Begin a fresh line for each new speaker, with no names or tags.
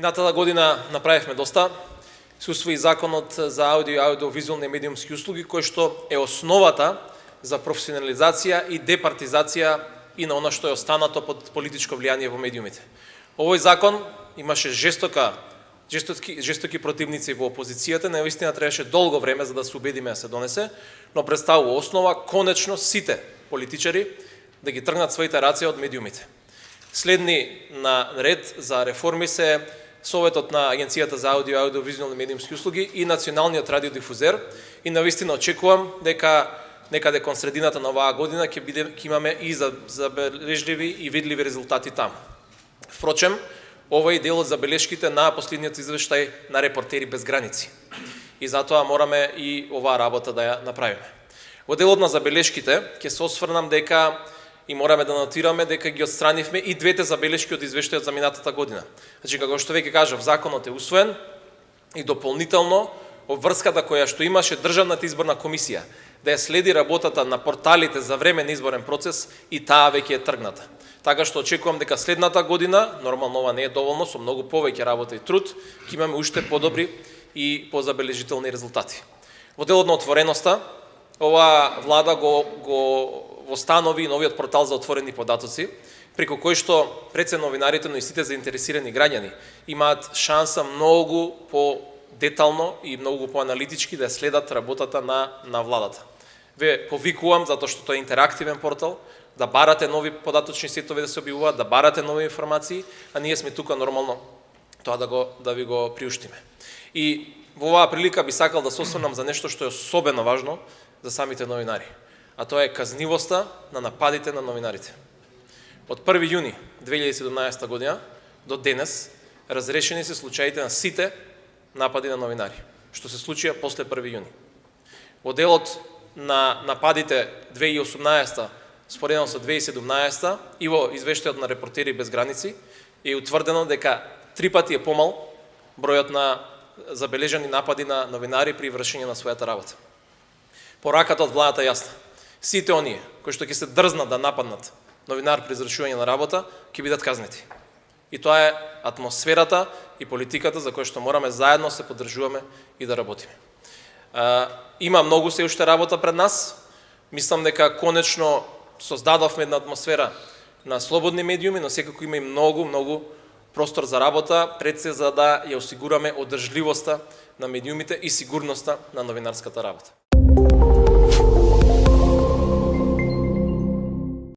Минатата година направивме доста. Се усвои законот за аудио и аудиовизуални медиумски услуги, кој што е основата за професионализација и департизација и на она што е останато под политичко влијание во медиумите. Овој закон имаше жестоки противници во опозицијата, наистина требаше долго време за да се убедиме да се донесе, но представува основа конечно сите политичари да ги тргнат своите раци од медиумите. Следни на ред за реформи се Советот на Агенцијата за аудио и аудиовизуални медиумски услуги и Националниот радиодифузер, и навистина очекувам дека некаде кон средината на оваа година ќе имаме и забележливи и видливи резултати таму. Впрочем, ова е дел од забелешките на последниот извештај на Репортери без граници. И затоа мораме и оваа работа да ја направиме. Во делот на забелешките ќе се осврнам дека и мораме да нотираме дека ги отстранивме и двете забелешки од извештајот за минатата година. Значи, како што веќе кажав, законот е усвоен и дополнително обврската која што имаше Државната изборна комисија да ја следи работата на порталите за време на изборен процес, и таа веќе е тргната. Така што очекувам дека следната година, нормално ова не е доволно, со многу повеќе работа и труд, ќе имаме уште подобри и позабележителни резултати. Во делот на отвореноста, оваа влада го востанови новиот портал за отворени податоци, преку кој што пред се новинарите, но и сите заинтересирани граѓани имаат шанса многу по-детално и многу по-аналитички да следат работата на владата. Ве повикувам, затоа што тоа е интерактивен портал, да барате нови податочни сетови да се објавуваат, да барате нови информации, а ние сме тука нормално тоа да ви го приуштиме. И во оваа прилика би сакал да се осврнам за нешто што е особено важно за самите новинари, а тоа е казнивоста на нападите на новинарите. Од 1 јуни 2017 година до денес разрешени се случаите на сите напади на новинари, што се случија после 1 јуни. Во делот на нападите 2018 споредено со 2017 и во извештајот на Репортери без граници е утврдено дека 3 пати е помал бројот на забележани напади на новинари при вршење на својата работа. Пораката од владата е јасна. Сите оние кои што ќе се дрзнат да нападнат новинар при извршување на работа ќе бидат казнети. И тоа е атмосферата и политиката за која што мораме заедно се поддржуваме и да работиме. Има многу се уште работа пред нас. Мислам дека конечно создадовме една атмосфера на слободни медиуми, но секако има и многу простор за работа пред се за да ја осигураме одржливоста на медиумите и сигурноста на новинарската работа.